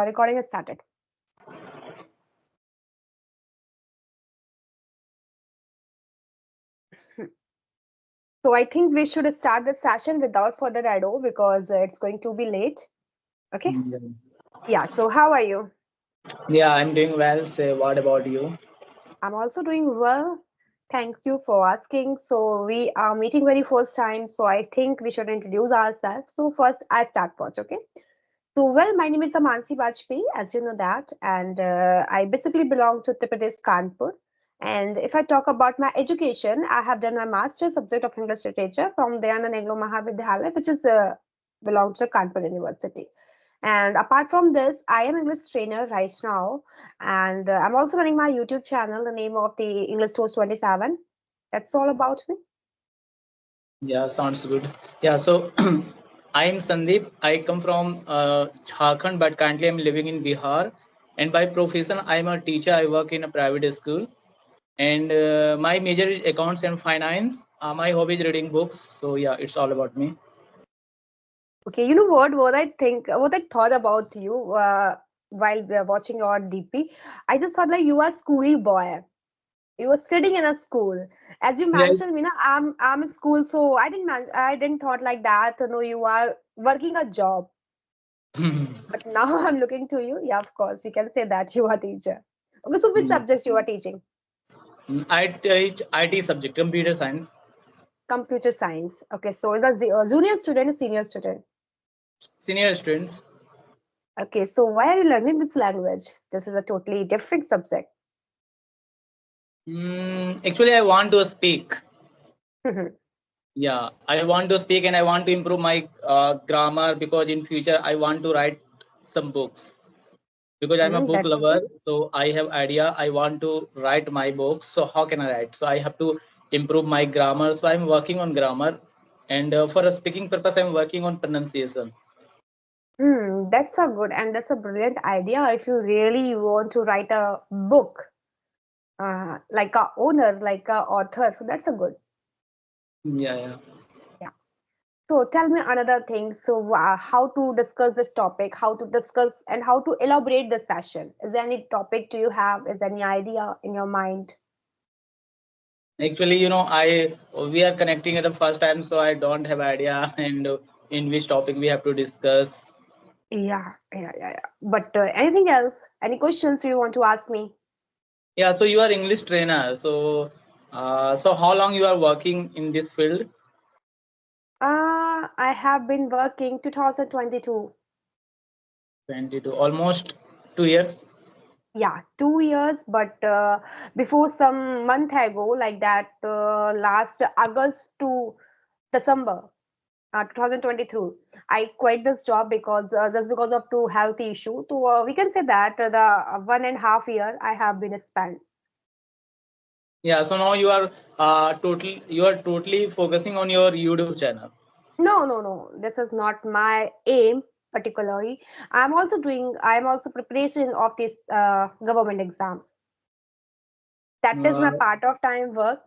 Recording has started. So I think we should start the session without further ado because it's going to be late. Okay. Yeah. Yeah. So how are you? Yeah, I'm doing well. So, what about you? I'm also doing well. Thank you for asking. So we are meeting very first time. So I think we should introduce ourselves. So first, I start first. Okay. So, well, my name is Manshi Bajpayee, as you know that, and I basically belong to Uttar Pradesh, Kanpur. And if I talk about my education, I have done my master's subject of English literature from Dayanand Anglo Mahavidyalaya, which is belongs to Kanpur University. And apart from this, I am English trainer right now, and I'm also running my YouTube channel, the name of the English Toast 27. That's all about me. Yeah, sounds good. Yeah, so I'm Sandeep. I come from Jharkhand, but currently I'm living in Bihar. And by profession, I'm a teacher. I work in a private school. And my major is accounts and finance. My hobby is reading books. So, yeah, it's all about me. Okay, you know what? What I thought about you while we are watching your DP, I just thought like you are schooly boy. You were sitting in a school, as you Yeah. mentioned. I'm in school, so I didn't thought like that. No, you are working a job. But now I'm looking to you. Yeah, of course, we can say that you are teacher. Okay, so which Yeah. subjects you are teaching? I teach IT subject, computer science, Computer science. Okay, so the junior student, senior student. senior students. Okay, so why are you learning this language? This is a totally different subject. Actually, I want to speak. Yeah, I want to speak and I want to improve my grammar because in future I want to write some books because I'm a book That's lover. good. So I have idea. I want to write my books. So how can I write? So I have to improve my grammar. So I'm working on grammar, and for a speaking purpose, I'm working on pronunciation. That's a good and that's a brilliant idea if you really want to write a book, like a owner, like a author. So that's a good. Yeah, yeah. Yeah. So tell me another thing. So how to discuss this topic? How to discuss and how to elaborate the session? Is there any topic do you have? Is there any idea in your mind? Actually, I we are connecting at the first time, so I don't have idea and in which topic we have to discuss. Yeah. But anything else? Any questions you want to ask me? Yeah, so you are English trainer. So, so how long you are working in this field? I have been working 2022. 22, almost 2 years. Yeah, 2 years, but before some month ago, like that, last August to December 2022, I quit this job because just because of two health issue. So we can say that the 1.5 year I have been spent. Yeah, so now you are totally focusing on your YouTube channel. No. This is not my aim particularly. I'm also preparation of this government exam. That is Uh, my part of time work.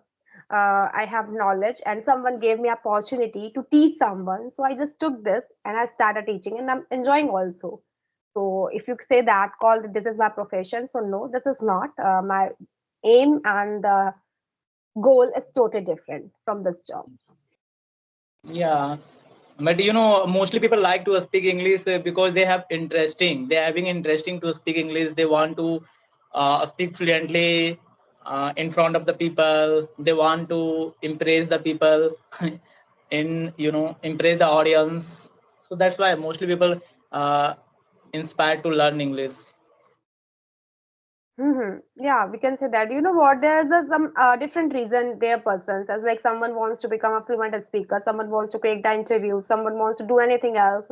I have knowledge and someone gave me opportunity to teach someone, so I just took this and I started teaching and I'm enjoying also. So if you say that call this is my profession, so no, this is not my aim, and the goal is totally different from this job. yeah, but mostly people like to speak English because they're having interesting to speak English. They want to speak fluently in front of the people. They want to impress the people in impress the audience. So that's why mostly people uh, inspired to learn English. Yeah, we can say that. You know what? There's some different reason there persons as like someone wants to become a fluent speaker, someone wants to create the interview, someone wants to do anything else.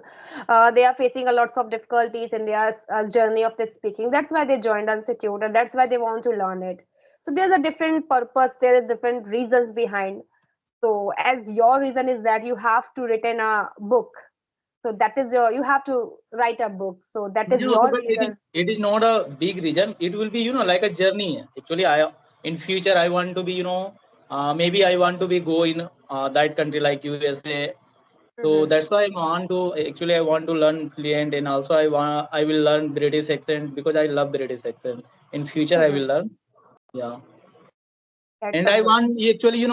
They are facing a lots of difficulties in their journey of this speaking. That's why they joined institute, and that's why they want to learn it. So there's a different purpose. There is different reasons behind. So as your reason is that you have to written a book. So that is your you have to write a book. So that is So your but reason. it is not a big region. It will be like a journey. Actually, I in future I want to be maybe I want to be go in that country like USA So Hmm. that's why I want to learn fluent, and also I will learn British accent because I love British accent. In future I Hmm. will learn. Yeah. That's And a I good. want actually,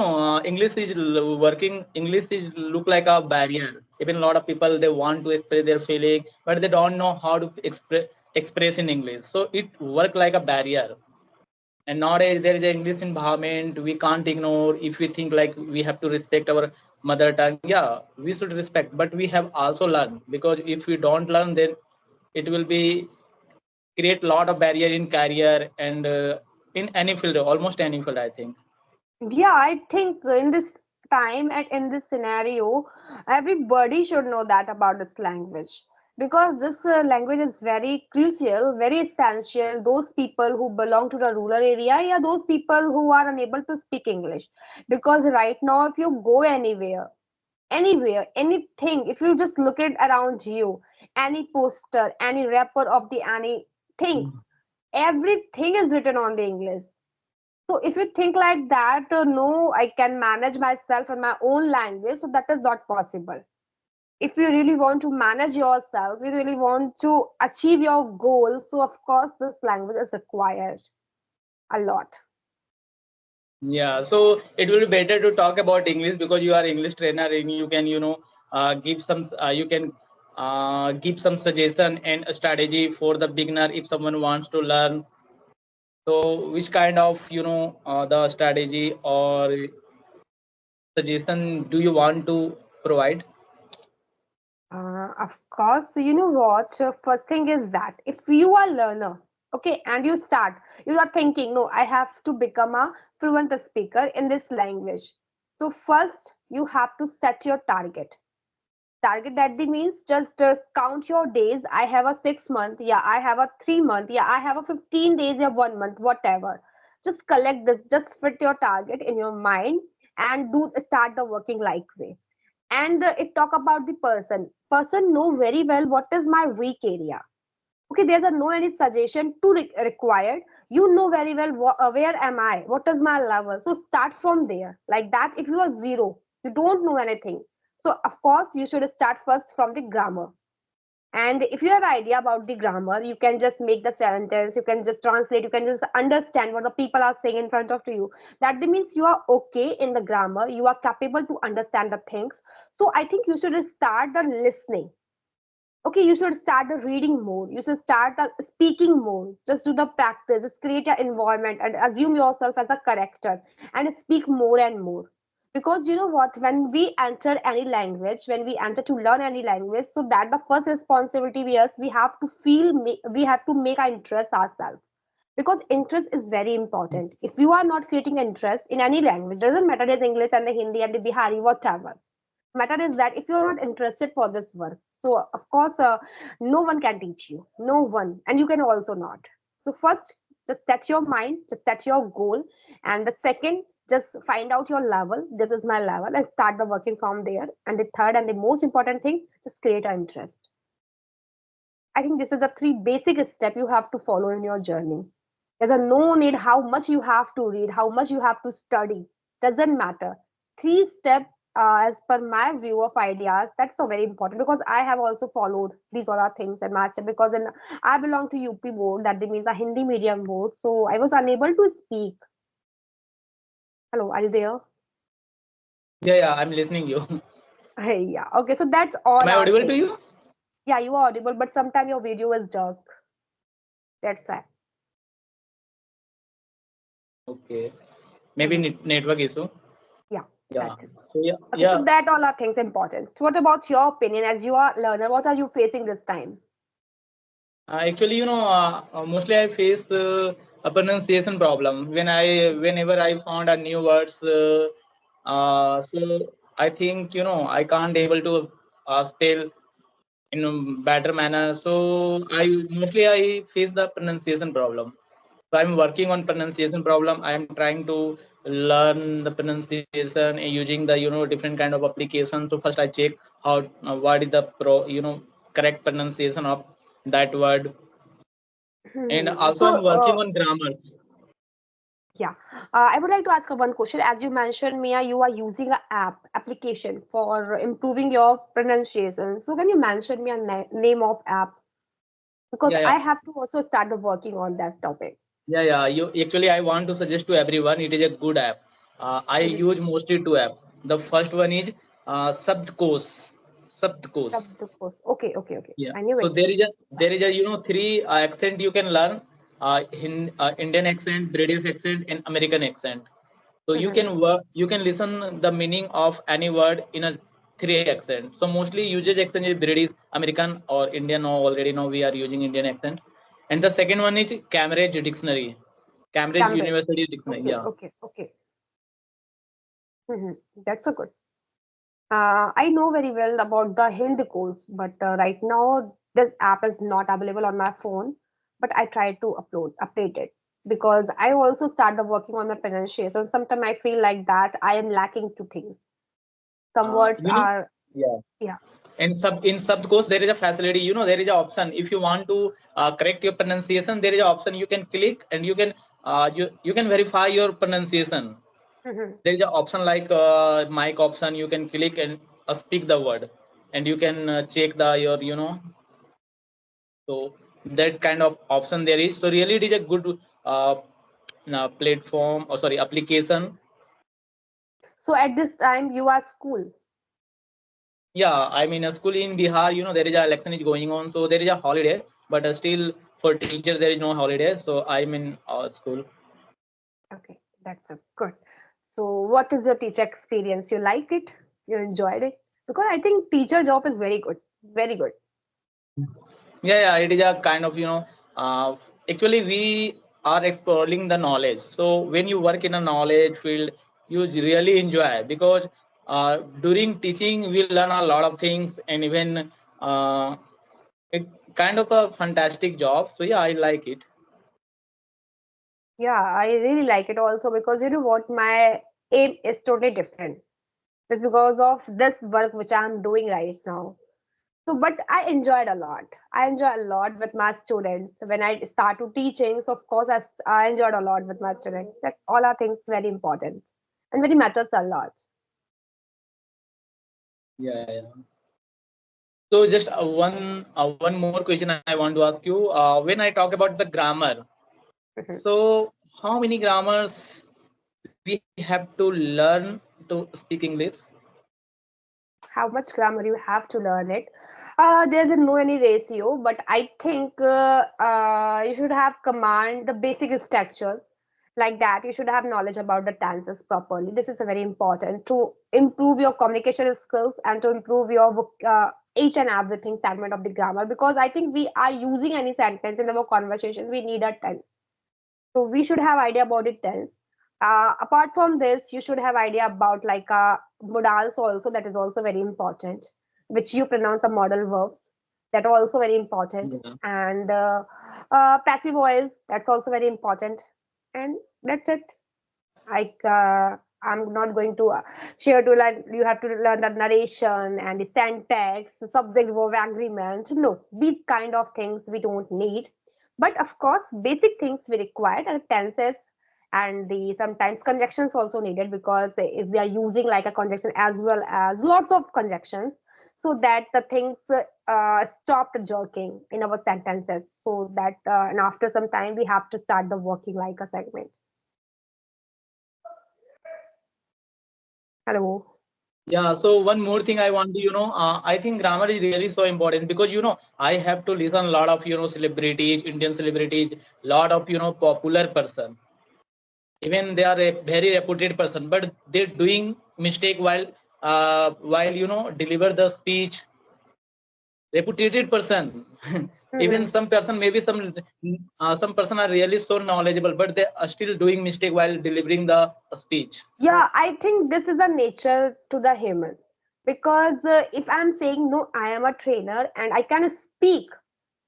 English is working. English is look like a barrier. Even a lot of people they want to express their feeling, but they don't know how to express in English. So it work like a barrier. And nowadays there is an English environment we can't ignore. If we think like we have to respect our mother tongue, yeah, we should respect, but we have also learned, because if we don't learn, then it will be create a lot of barrier in career and in any field, almost any field, I think. Yeah, I think in this time and in this scenario, everybody should know that about this language, because this language is very crucial, very essential. Those people who belong to the rural area, yeah, those people who are unable to speak English, because right now, if you go anywhere, anything, if you just look at around you, any poster, any wrapper of the any things, everything is written on the English. So if you think like that, no, I can manage myself in my own language. So that is not possible. If you really want to manage yourself, you really want to achieve your goals. So of course, this language is required a lot. Yeah, so it will be better to talk about English because you are English trainer and you can, give some, you can give some suggestion and a strategy for the beginner if someone wants to learn. So, which kind of, the strategy or suggestion do you want to provide? Of course, so you know what? First thing is that if you are learner, okay, and you are thinking, no, I have to become a fluent speaker in this language. So first, you have to set your target. That the means just count your days. I have a 6 month, yeah, I have a 3 month, yeah, I have a 15 days, yeah, 1 month, whatever. Just collect this, just fit your target in your mind and do start the working like way. And it talk about the person know very well what is my weak area. Okay, there's a no any suggestion to required. You know very well where am I, what is my level. So start from there, like that. If you are zero, you don't know anything, so of course you should start first from the grammar. And if you have idea about the grammar, you can just make the sentence, you can just translate, you can just understand what the people are saying in front of you. That means you are okay in the grammar, you are capable to understand the things. So I think you should start the listening. Okay, you should start the reading more, you should start the speaking more. Just do the practice, just create an environment and assume yourself as a character and speak more and more. Because you know what, when we enter any language, when we enter to learn any language, so that the first responsibility we us, we have to we have to make our interest ourselves. Because interest is very important. If you are not creating interest in any language, doesn't matter it's English and the Hindi and the Bihari, whatever, matter is that if you're not interested for this work, so of course no one can teach you, no one, and you can also not. So first, just set your mind, just set your goal. And the second, just find out your level, this is my level, and start the working from there. And the third and the most important thing, just create an interest. I think this is the three basic step you have to follow in your journey. There's a no need how much you have to read, how much you have to study. Doesn't matter. Three step, as per my view of ideas, that's so very important, because I have also followed these other things in my step. Because I belong to UP board, that means a Hindi medium board. So I was unable to speak. Hello, are you there? Yeah, yeah, I'm listening you. Hey, yeah. Okay, so that's Am all I our audible to thing. you? Yeah, you are audible, but sometimes your video is jerk. That's why. Okay, maybe Mhm. network issue. Yeah, Yeah. that's it. So yeah, Okay, so yeah. that all are things important. So what about your opinion as you are learner? What are you facing this time? Actually, mostly I face a pronunciation problem whenever I found a new words. So I think I can't able to spell in a better manner. So I face the pronunciation problem. So I'm working on pronunciation problem. I am trying to learn the pronunciation using the different kind of applications. So first I check how what is the correct pronunciation of that word, and Hmm. also So, I'm working on grammars. Yeah. I would like to ask one question. As you mentioned, Mia, you are using a application for improving your pronunciation. So can you mention me a name of app? Because Yeah, yeah. I have to also start the working on that topic. Yeah, yeah. You actually, I want to suggest to everyone. It is a good app. I Mhm. use mostly two app. The first one is Sabdkos. Sabdkos. Sabdukos. Okay, okay, okay. Yeah. I knew So it. there is a three accent you can learn. Indian accent, British accent, and American accent. So you Mhm. can work. You can listen the meaning of any word in a three accent. So mostly usage accent is British, American, or Indian. Now already now we are using Indian accent. And the second one is Cambridge Dictionary. Cambridge Cambridge. University Dictionary. Okay, Yeah. okay, okay. Mhm. That's so good. I know very well about the Hind course, but right now this app is not available on my phone. But I try to update it because I also started working on my pronunciation. Sometimes I feel like that I am lacking two things. Some Uh, words you know. are, Yeah. yeah. And sub course there is a facility. There is an option. If you want to correct your pronunciation, there is an option you can click and you can verify your pronunciation. Mhm. There is an option like mic option. You can click and speak the word, and you can check the your so that kind of option there is. So really it is a good uh, platform, or sorry, application. So at this time you are school. Yeah, I mean, a school in Bihar, there is a election is going on, so there is a holiday, but still for teachers there is no holiday. So I'm in school. Okay, that's a good. So what is your teacher experience? You like it? You enjoyed it? Because I think teacher job is very good, very good. Yeah, yeah, it is a kind of actually we are exploring the knowledge. So when you work in a knowledge field, you really enjoy because during teaching we learn a lot of things, and even uh, it kind of a fantastic job. So yeah, I like it. Yeah, I really like it also because you know what, my aim is totally different. It's because of this work which I'm doing right now. So, but I enjoyed a lot. I enjoy a lot with my students. When I start to teaching, so of course I enjoyed a lot with my students. That all are things very important and very matters a lot. Yeah, yeah. So just one more question I want to ask you. When I talk about the grammar, so how many grammars we have to learn to speak English? How much grammar you have to learn it. There's a no any ratio, but I think you should have command the basic structures like that. You should have knowledge about the tenses properly. This is a very important to improve your communication skills and to improve your each and everything segment of the grammar, because I think we are using any sentence in our conversation, we need a tense, so we should have idea about it tense. Apart from this, you should have idea about like modals also, that is also very important, which you pronounce the modal verbs, that are also very important. Yeah. And passive voice, that's also very important. And that's it. Like I'm not going to share to learn. You have to learn the narration and the syntax, the subject verb agreement. No, these kind of things we don't need. But of course, basic things we require are tenses and the sometimes conjunctions also needed, because if we are using like a conjunction as well as lots of conjunctions, so that the things stop jerking in our sentences. So that and after some time we have to start the working like a segment. Hello. Yeah. So one more thing I want to, I think grammar is really so important because I have to listen a lot of celebrities, Indian celebrities, lot of popular person. Even they are a very reputed person, but they're doing mistake while deliver the speech. Reputed person. Even Mhm. some person, maybe some person are really so knowledgeable, but they are still doing mistake while delivering the speech. Yeah, I think this is a nature to the human, because if I'm saying no, I am a trainer and I can speak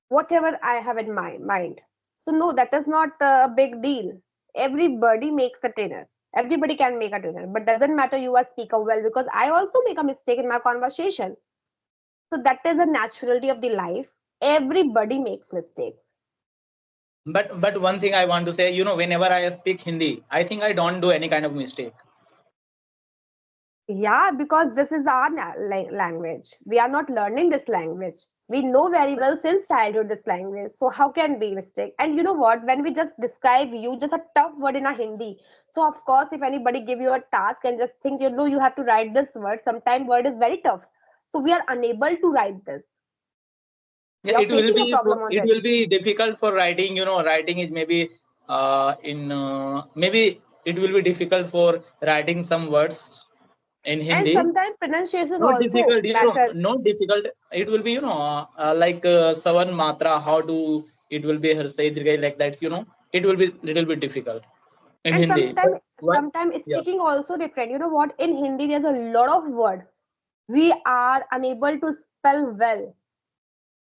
whatever I have in my mind. So no, that is not a big deal. Everybody makes a trainer. Everybody can make a trainer, but doesn't matter you are speaker well, because I also make a mistake in my conversation. So that is the naturality of the life. Everybody makes mistakes. But one thing I want to say, whenever I speak Hindi, I think I don't do any kind of mistake. Yeah, because this is our language. We are not learning this language. We know very well since childhood this language. So how can be mistake? And you know what? When we just describe you, just a tough word in a Hindi. So of course, if anybody give you a task and just think, you have to write this word. Sometimes word is very tough. So we are unable to write this. Yeah, We are facing a problem on it that. will be difficult for writing. Writing is maybe in maybe it will be difficult for writing some words in And Hindi. sometimes pronunciation Not also difficult, matters. not difficult. It will be, like Savan Matra, how to, it will be Harsai Dirghai, like that, it will be little bit difficult in And Hindi. But what? sometimes Yeah. speaking also different. You know what? In Hindi, there's a lot of word we are unable to spell well.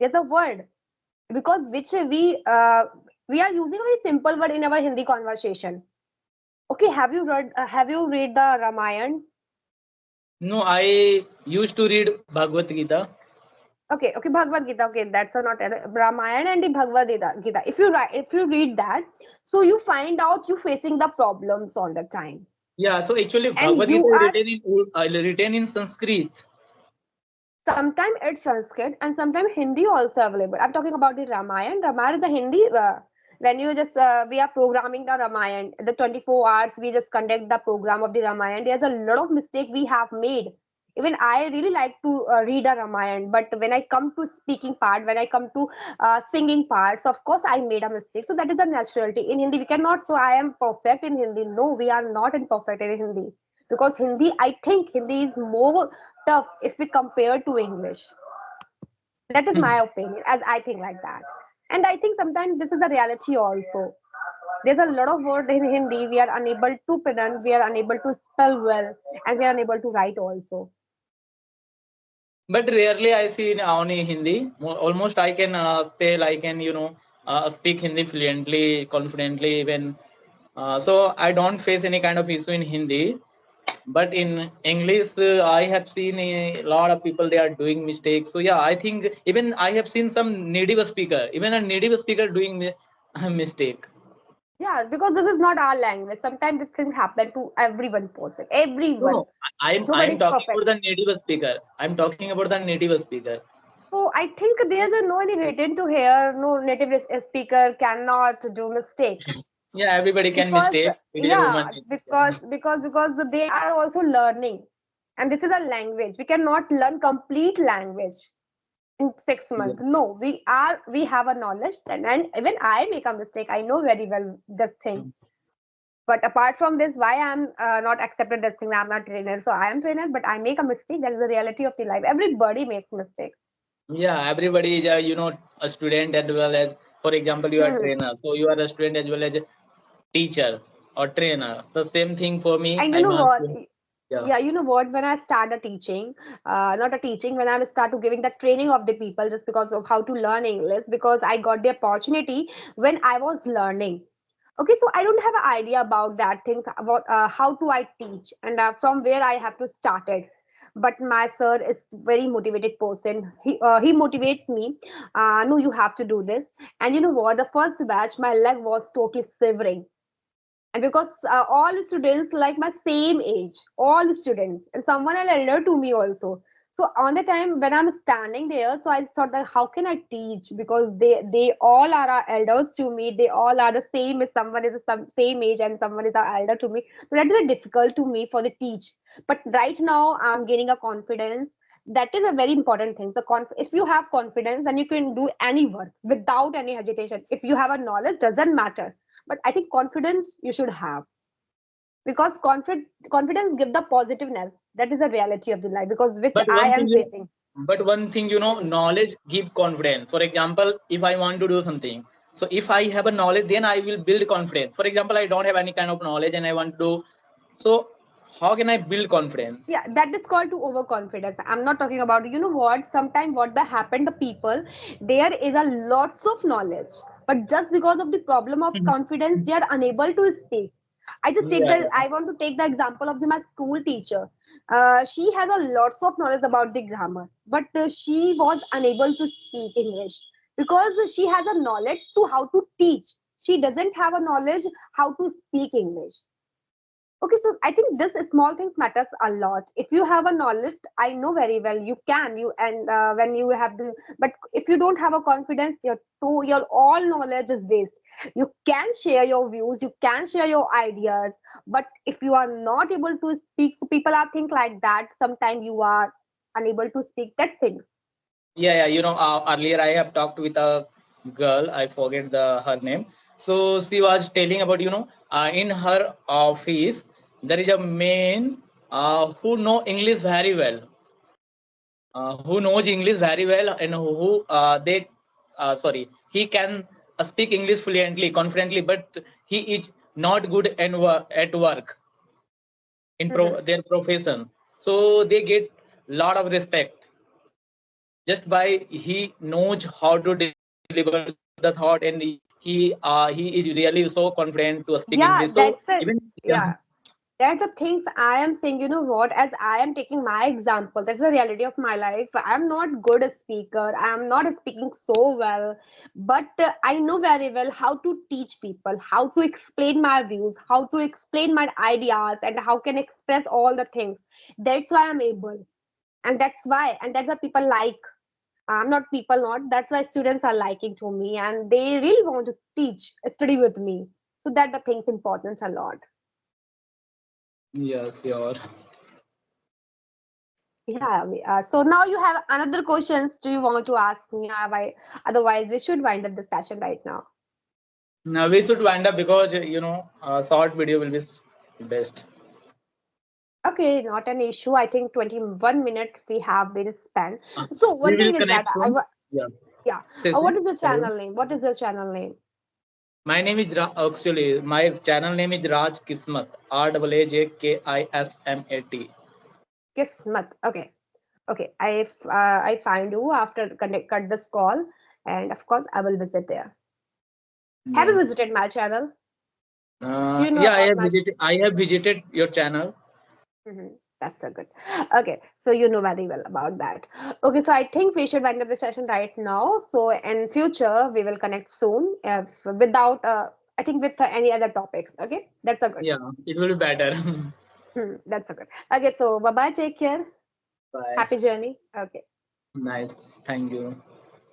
There's a word because which we are using a very simple word in our Hindi conversation. Okay, have you read the Ramayan? No, I used to read Bhagavad Gita. Okay, Bhagavad Gita. Okay, that's not Ramayan and the Bhagavad Gita. If you read that, so you find out you facing the problems all the time, Yeah, so actually and Bhagavad Gita you is are written in Sanskrit. sometimes it's Sanskrit and sometimes Hindi also available. I'm talking about the Ramayan. Ramayan is a Hindi. When you just we are programming the Ramayan, the 24 hours we just conduct the program of the Ramayan. There's a lot of mistake we have made. Even I really like to read a Ramayan, but when I come to speaking part, when I come to singing parts, of course I made a mistake. So that is the naturality in Hindi. We cannot. So I am perfect in Hindi. No, we are not in perfect in Hindi because Hindi. I think Hindi is more tough if we compare to English. That is my opinion, as I think like that. And I think sometimes this is a reality also. There's a lot of word in Hindi we are unable to pronounce, we are unable to spell well, and we are unable to write also. But rarely I see in only Hindi. Almost I can spell, I can, speak Hindi fluently, confidently. When so I don't face any kind of issue in Hindi. But in English, I have seen a lot of people, they are doing mistakes. So yeah, I think even I have seen some native speaker, even a native speaker doing a mistake. Yeah, because this is not our language. Sometimes this can happen to everyone person. No, Everyone. no, I Nobody am is talking perfect. about the native speaker. I'm talking about the native speaker. So I think there's no any written to here. No native speaker cannot do mistake. Yeah, everybody can Because mistake. Today, yeah, human. Yeah. because they are also learning, and this is a language. We cannot learn complete language in 6 months. No, we have a knowledge then, and even I make a mistake. I know very well this thing. But apart from this, why I'm not accepted this thing? I'm not trainer, so I am trainer, but I make a mistake. That is the reality of the life. Everybody makes mistakes. Yeah, everybody is, a student as well as, for example, you are Hmm. trainer. So you are a student as well as a teacher or trainer. The same thing for me. And you I'm know a what? student. Yeah. Yeah, you know what? When I started teaching, not a teaching, when I start to giving the training of the people just because of how to learn English, because I got the opportunity when I was learning. Okay, so I don't have an idea about that things about how to I teach and from where I have to start it. But my sir is very motivated person. He motivates me. No, you have to do this. And you know what? The first batch, my leg was totally shivering, and because all students like my same age, all students, and someone are elder to me also. So on the time when I'm standing there, so I thought that how can I teach, because they all are elders to me, they all are the same as someone is the same age and someone is the elder to me, so that is very difficult to me for the teach. But right now I'm gaining a confidence. That is a very important thing. If you have confidence, then you can do any work without any hesitation. If you have a knowledge, doesn't matter, but I think confidence you should have, because confidence give the positiveness. That is the reality of the life, because which But I one thing am you facing. but one thing, knowledge give confidence. For example, if I want to do something, so if I have a knowledge, then I will build confidence. For example, I don't have any kind of knowledge and I want to do, so how can I build confidence? Yeah, that is called to overconfidence. I'm not talking about, you know what, sometimes what the happen, the people, there is a lots of knowledge, but just because of the problem of confidence they are unable to speak. Yeah, I want to take the example of my school teacher. She has a lots of knowledge about the grammar, but she was unable to speak English. because she has a knowledge to how to teach. She doesn't have a knowledge how to speak English. Okay, so I think this small things matters a lot. If you have a knowledge, I know very well you can you and when you have the, but if you don't have a confidence, your all knowledge is waste. You can share your views, you can share your ideas, but if you are not able to speak, so people are think like that. Sometimes you are unable to speak that thing. Yeah, yeah. Earlier I have talked with a girl. I forget the her name. So she was telling about, in her office there is a man who know English very well, who knows English very well, and who sorry, he can speak English fluently, confidently, but he is not good at work in Mhm. their profession. So they get lot of respect just by he knows how to deliver the thought, and he is really so confident to speak English. So Yeah, even, that's it. yeah. Yeah. That's the things I am saying. You know what? As I am taking my example, that's the reality of my life. I'm not good a speaker. I'm not speaking so well, but I know very well how to teach people, how to explain my views, how to explain my ideas, and how can express all the things. That's why I'm able, and that's why people like. I'm not people not. That's why students are liking to me, and they really want to teach, study with me. So that the things important a lot. Yes, sure. Yeah, so now you have another questions. Do you want to ask me? Otherwise, we should wind up the session right now. Now we should wind up because a short video will be best. Okay, not an issue. I think 21 minutes we have been spent. Uh, So we one will thing is that connect soon. Yeah. yeah. Say. What is your Carry on. channel name? What is your channel name? My name is actually my channel name is Raj Kismat. RAAJKISMAT. Kismat. Okay, okay. I find you after cut this call, and of course I will visit there. Have you Yeah. visited my channel? Do you know Yeah, about my? I have visited your channel. Mhm. That's so good. Okay, so you know very well about that. Okay, so I think we should wind up the session right now. So in future we will connect soon, if without I think with any other topics. Okay, that's so good. Yeah, it will be better. That's so good. Okay, so bye bye. Take care. Bye. Happy journey. Okay. Nice. Thank you.